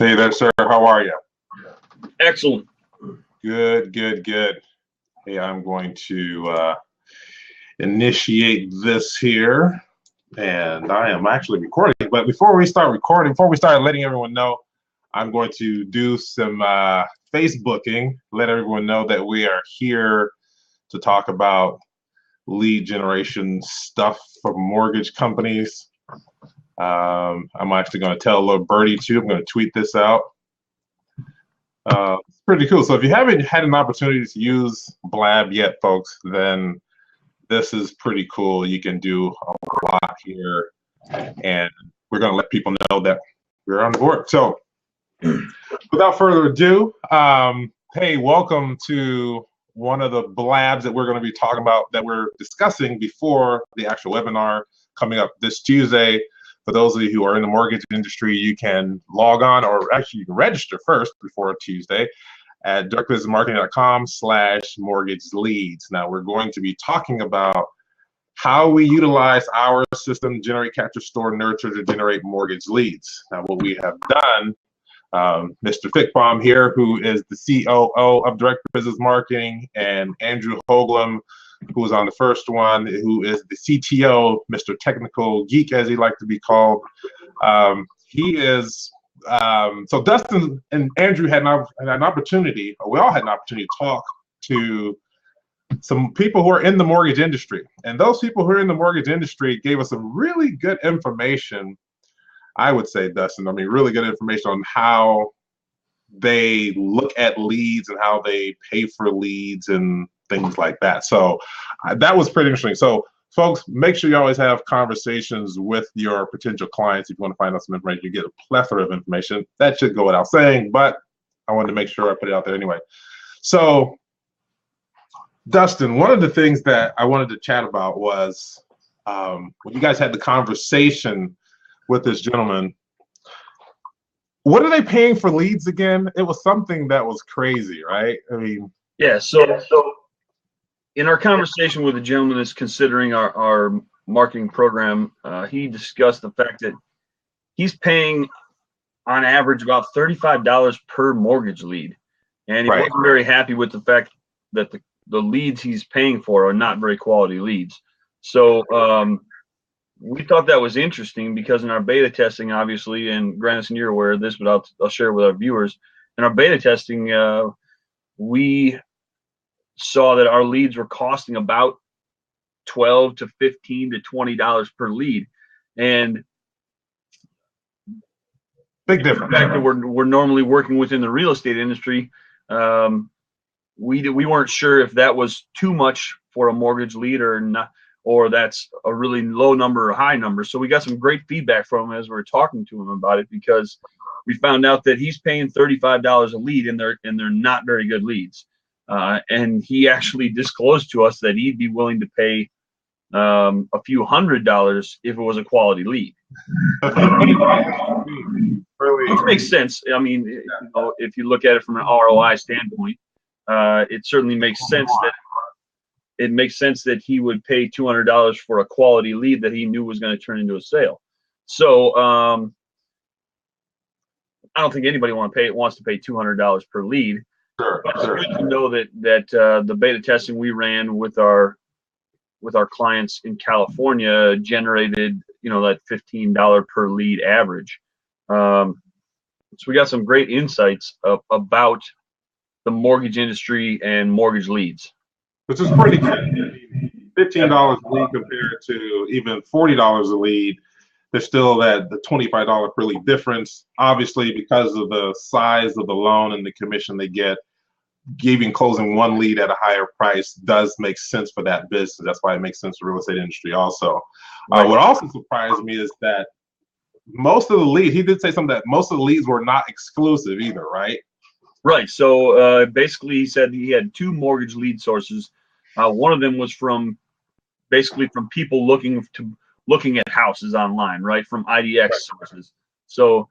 Hey there, sir. How are you? Excellent. Good. Hey, I'm going to initiate this here, and I am actually recording. But before we start letting everyone know, I'm going to do some Facebooking, let everyone know that we are here to talk about lead generation stuff for mortgage companies. I'm actually going to tell a little birdie too. I'm going to tweet this out. It's pretty cool. So if you haven't had an opportunity to use Blab yet, folks, then this is pretty cool. You can do a lot here, and we're going to let people know that we're on board. So without further ado, hey, welcome to one of the Blabs that we're going to be talking about, that we're discussing before the actual webinar coming up this Tuesday. For those of you who are in the mortgage industry, you can log on, or actually you can register first before Tuesday at directbusinessmarketing.com/mortgage leads. Now we're going to be talking about how we utilize our system to generate, capture, store, nurture to generate mortgage leads. Now what we have done, Mr. Fickbohm here, who is the COO of Direct Business Marketing, and Andrew Hoagland, who was on the first one, who is the CTO, Mr. Technical Geek, as he liked to be called. He is, so Dustin and Andrew had an opportunity, or we all had an opportunity to talk to some people who are in the mortgage industry. And those people who are in the mortgage industry gave us some really good information, I would say, Dustin, I mean, really good information on how they look at leads and how they pay for leads and things like that. So that was pretty interesting. So folks, make sure you always have conversations with your potential clients. If you want to find out some information, you get a plethora of information. That should go without saying, but I wanted to make sure I put it out there anyway. So Dustin, one of the things that I wanted to chat about was when you guys had the conversation with this gentleman, what are they paying for leads again? It was something that was crazy, right? I mean, yeah. So in our conversation with the gentleman that's considering our marketing program, he discussed the fact that he's paying on average about $35 per mortgage lead, and he wasn't very happy with the fact that the leads he's paying for are not very quality leads. So we thought that was interesting, because in our beta testing, obviously, and Grandison, you're aware of this, but I'll share it with our viewers. In our beta testing, we saw that our leads were costing about $12 to $15 to $20 per lead, and big difference. The fact that we're normally working within the real estate industry, we weren't sure if that was too much for a mortgage lead or not, or that's a really low number or high number. So we got some great feedback from him as we were talking to him about it, because we found out that he's paying $35 a lead, and they're not very good leads. And he actually disclosed to us that he'd be willing to pay a few $100s if it was a quality lead. Which makes sense. I mean, you know, if you look at it from an ROI standpoint, it certainly makes sense that he would pay $200 for a quality lead that he knew was going to turn into a sale. So I don't think anybody wants to pay $200 per lead. Sure. But it's good to know that the beta testing we ran with our clients in California generated, you know, that $15 per lead average. So we got some great insights about the mortgage industry and mortgage leads, which is pretty good. $15 a lead compared to even $40 a lead. There's still the $25 per lead difference. Obviously, because of the size of the loan and the commission they get, even closing one lead at a higher price does make sense for that business. That's why it makes sense for the real estate industry also. What also surprised me is that most of the leads, he did say something, that most of the leads were not exclusive either, right? Right. So basically, he said he had two mortgage lead sources. One of them was from people looking at houses online, right, from IDX sources. So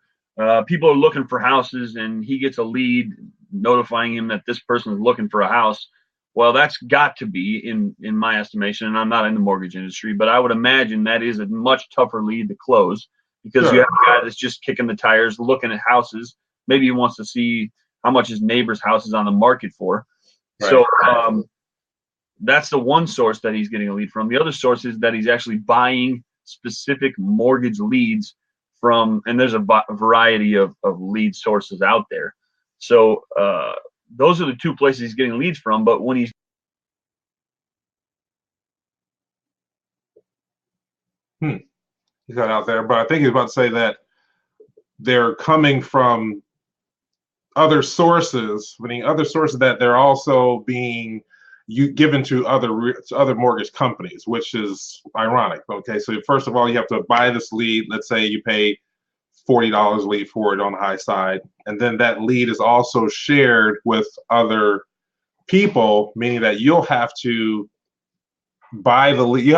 people are looking for houses, and he gets a lead notifying him that this person is looking for a house. Well, that's got to be, in my estimation, and I'm not in the mortgage industry, but I would imagine that is a much tougher lead to close, because you have a guy that's just kicking the tires, looking at houses, maybe he wants to see how much his neighbor's house is on the market for. Right. So that's the one source that he's getting a lead from. The other source is that he's actually buying specific mortgage leads from, and there's a variety of lead sources out there. So those are the two places he's getting leads from. But when he's he got out there, but I think he was about to say that they're coming from other sources, meaning other sources that they're also being given to other mortgage companies, which is ironic. Okay, so first of all, you have to buy this lead. Let's say you pay $40 lead for it on the high side, and then that lead is also shared with other people, meaning that you'll have to buy the lead. You'll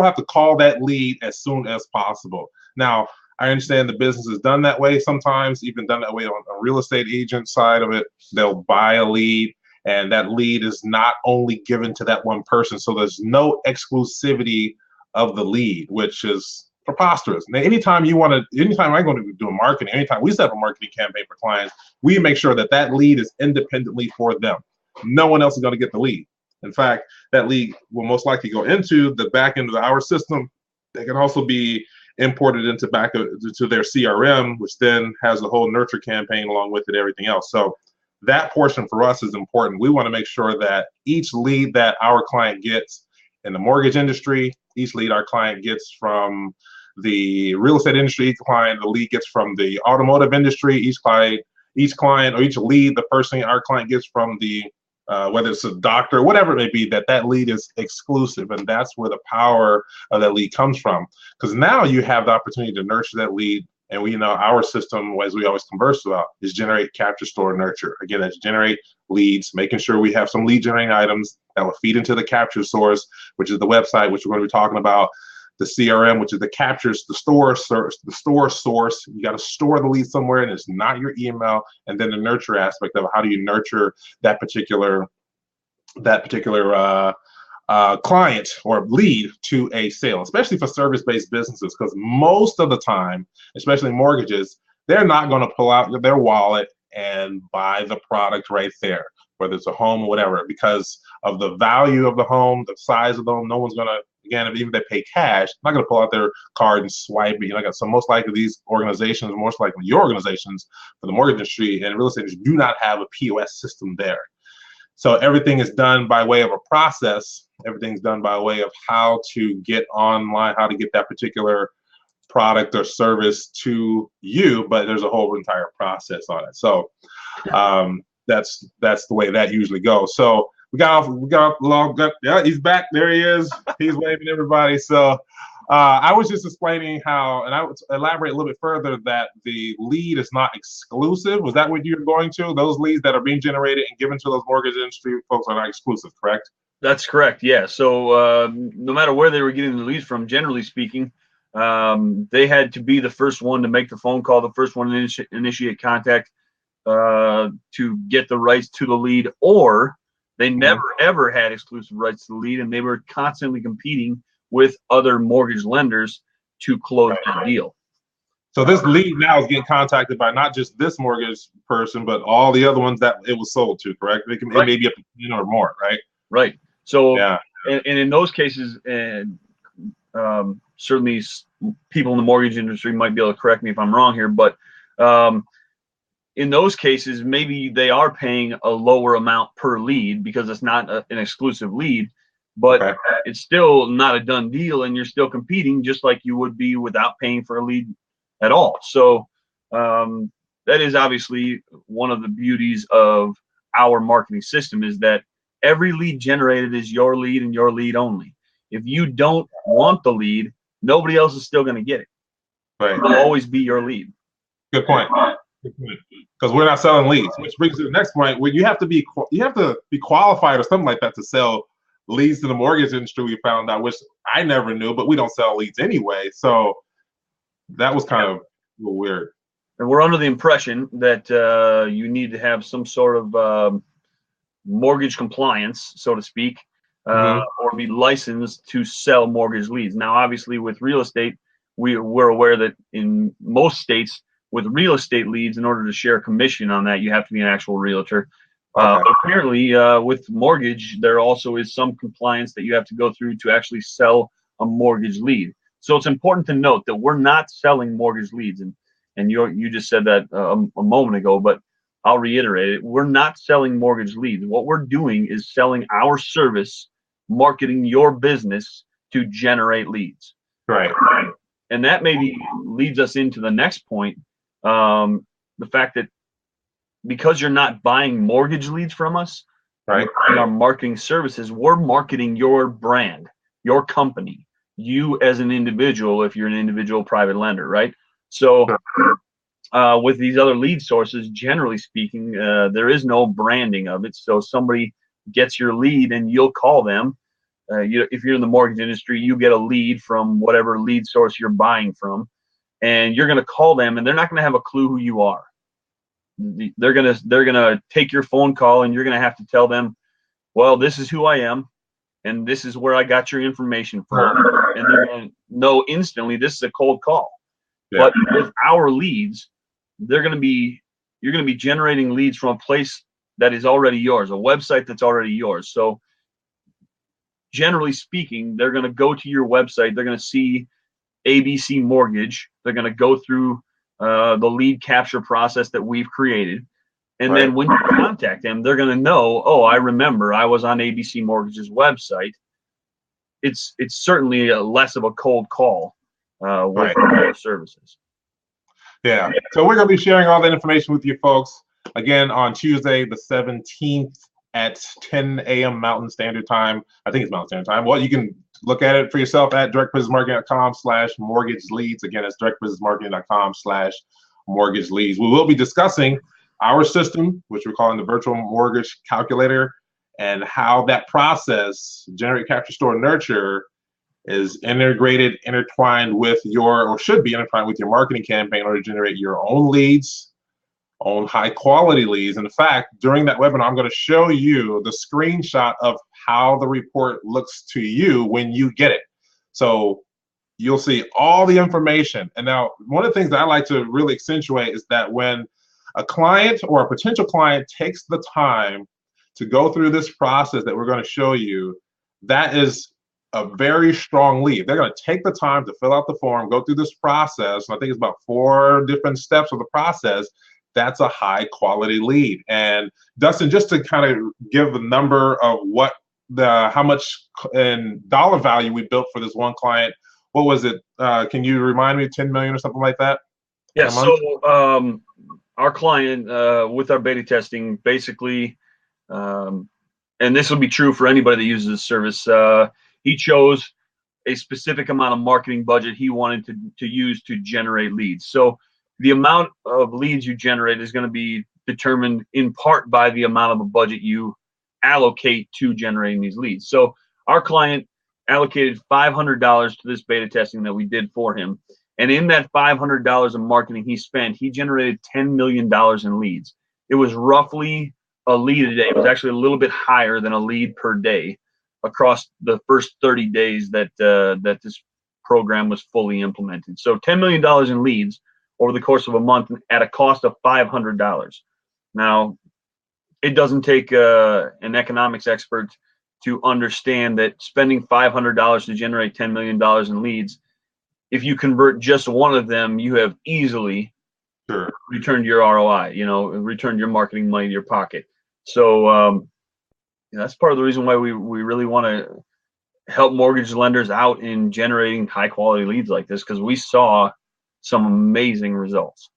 have to call that lead as soon as possible. Now, I understand the business is done that way sometimes, even done that way on a real estate agent side of it. They'll buy a lead, and that lead is not only given to that one person. So there's no exclusivity of the lead, which is preposterous. Now, anytime I'm going to do a marketing, anytime we set up a marketing campaign for clients, we make sure that that lead is independently for them. No one else is going to get the lead. In fact, that lead will most likely go into the back end of our system. They can also be imported into to their CRM, which then has the whole nurture campaign along with it, everything else. So that portion for us is important. We want to make sure that each lead that our client gets in the mortgage industry, each lead our client gets from the real estate industry, the lead gets from the automotive industry, each client or each lead, the person our client gets from the whether it's a doctor, whatever it may be, that lead is exclusive. And that's where the power of that lead comes from. Because now you have the opportunity to nurture that lead. And we know our system, as we always converse about, is generate, capture, store, nurture. Again, that's generate leads, making sure we have some lead generating items that will feed into the capture source, which is the website, which we're going to be talking about. The CRM, which is the captures, the store source. You got to store the lead somewhere, and it's not your email. And then the nurture aspect of how do you nurture that particular client or lead to a sale, especially for service-based businesses, because most of the time, especially mortgages, they're not going to pull out their wallet and buy the product right there, whether it's a home or whatever, because of the value of the home, the size of the home. No one's going to, again, even if they pay cash, not going to pull out their card and swipe it. So most likely these organizations, most likely your organizations for the mortgage industry and real estate industry, do not have a POS system there. So everything is done by way of a process. Everything's done by way of how to get online, how to get that particular product or service to you, but there's a whole entire process on it. So that's the way that usually goes. So we got yeah, he's back. There he is. He's waving everybody. So I was just explaining how, and I would elaborate a little bit further, that the lead is not exclusive. Was that what you're going to? Those leads that are being generated and given to those mortgage industry folks are not exclusive, correct? That's correct, yeah. So no matter where they were getting the leads from, generally speaking, they had to be the first one to make the phone call, the first one to initiate contact to get the rights to the lead, or they never, ever had exclusive rights to the lead, and they were constantly competing with other mortgage lenders to close the deal. So this lead now is getting contacted by not just this mortgage person, but all the other ones that it was sold to, correct? It may be up to 10 or more, right? Right. So, yeah. And in those cases, and certainly people in the mortgage industry might be able to correct me if I'm wrong here, but in those cases, maybe they are paying a lower amount per lead because it's not an exclusive lead, but it's still not a done deal, and you're still competing just like you would be without paying for a lead at all. So that is obviously one of the beauties of our marketing system, is that every lead generated is your lead and your lead only. If you don't want the lead, nobody else is still going to get it. Right. It will always be your lead. Good point. Because we're not selling leads, which brings to the next point, where you have to be qualified or something like that to sell leads to the mortgage industry. We found out, which I never knew, but we don't sell leads anyway. So that was kind of a little weird. And we're under the impression that you need to have some sort of mortgage compliance, so to speak, or be licensed to sell mortgage leads. Now, obviously, with real estate, we're aware that in most states, With real estate leads, in order to share commission on that, you have to be an actual realtor. Okay. Apparently, with mortgage, there also is some compliance that you have to go through to actually sell a mortgage lead. So it's important to note that we're not selling mortgage leads, and you just said that a moment ago, but I'll reiterate it. We're not selling mortgage leads. What we're doing is selling our service, marketing your business to generate leads. Right. And that maybe leads us into the next point, the fact that because you're not buying mortgage leads from us, right, in our marketing services, we're marketing your brand, your company, you as an individual, if you're an individual private lender, right? So with these other lead sources, generally speaking, there is no branding of it. So somebody gets your lead and you'll call them. If you're in the mortgage industry, you get a lead from whatever lead source you're buying from, and you're going to call them, and they're not going to have a clue who you are. They're gonna take your phone call, and you're gonna have to tell them, well, this is who I am, and this is where I got your information from, and they're gonna know instantly this is a cold call. Yeah. But with our leads, you're gonna be generating leads from a place that is already yours, a website that's already yours. So generally speaking, they're gonna go to your website, they're gonna see ABC Mortgage, they're gonna go through the lead capture process that we've created. And then when you contact them, they're going to know, oh, I remember I was on ABC Mortgage's website. It's certainly less of a cold call with our services. Yeah. So we're going to be sharing all that information with you folks again on Tuesday, the 17th at 10 a.m. Mountain Standard Time. I think it's Mountain Standard Time. Well, you can look at it for yourself at directbusinessmarketing.com/mortgage leads. Again, it's directbusinessmarketing.com/mortgage leads. We will be discussing our system, which we're calling the virtual mortgage calculator, and how that process, generate, capture, store, nurture, is intertwined with your, or should be intertwined with your marketing campaign in order to generate your own leads, own high quality leads. In fact, during that webinar, I'm going to show you the screenshot of how the report looks to you when you get it. So you'll see all the information. And now one of the things that I like to really accentuate is that when a client or a potential client takes the time to go through this process that we're going to show you, that is a very strong lead. They're going to take the time to fill out the form, go through this process. And I think it's about 4 different steps of the process. That's a high quality lead. And Dustin, just to kind of give the number of how much in dollar value we built for this one client, what was it? Can you remind me, 10 million or something like that? Yeah. So our client with our beta testing, basically, and this will be true for anybody that uses this service, he chose a specific amount of marketing budget he wanted to use to generate leads. So the amount of leads you generate is going to be determined in part by the amount of a budget you allocate to generating these leads. So our client allocated $500 to this beta testing that we did for him. And in that $500 of marketing he spent, he generated $10 million in leads. It was roughly a lead a day. It was actually a little bit higher than a lead per day across the first 30 days that this program was fully implemented. So $10 million in leads over the course of a month at a cost of $500. Now, it doesn't take an economics expert to understand that spending $500 to generate $10 million in leads, if you convert just one of them, you have easily returned your ROI, returned your marketing money to your pocket. So that's part of the reason why we really want to help mortgage lenders out in generating high quality leads like this, because we saw some amazing results.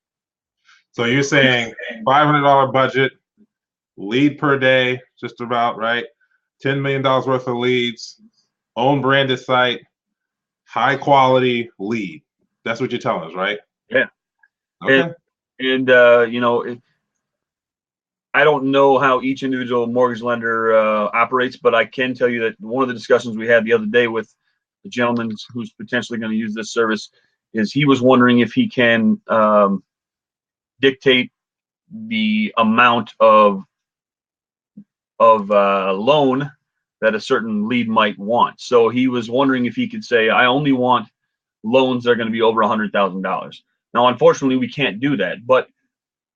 So you're saying $500 budget, lead per day, just about, right? $10 million worth of leads, own branded site, high quality lead. That's what you're telling us, right? Yeah. Okay. And I don't know how each individual mortgage lender operates, but I can tell you that one of the discussions we had the other day with the gentleman who's potentially going to use this service is he was wondering if he can dictate the amount of loan that a certain lead might want. So he was wondering if he could say, I only want loans that are going to be over $100,000. Now, unfortunately, we can't do that. But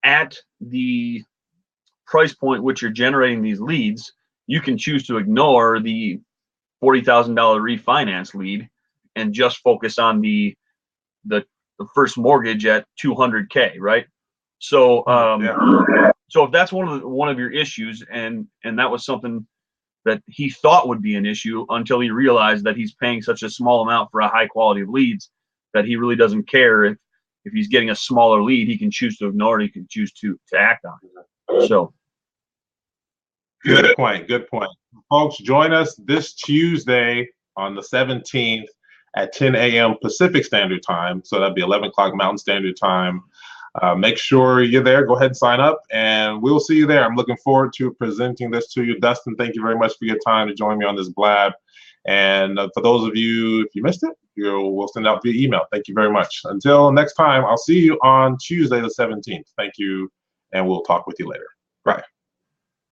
at the price point which you're generating these leads, you can choose to ignore the $40,000 refinance lead and just focus on the first mortgage at $200K, right? So so if that's one of your issues, and that was something that he thought would be an issue until he realized that he's paying such a small amount for a high quality of leads that he really doesn't care if he's getting a smaller lead. He can choose to ignore it. He can choose to act on it. So good point. Good point. Folks, join us this Tuesday on the 17th at 10 a.m. Pacific Standard Time. So that'd be 11 o'clock Mountain Standard Time. Make sure you're there. Go ahead and sign up, and we'll see you there. I'm looking forward to presenting this to you. Dustin, thank you very much for your time to join me on this Blab. And for those of you, if you missed it, we'll send it out via email. Thank you very much. Until next time, I'll see you on Tuesday the 17th. Thank you, and we'll talk with you later. Bye.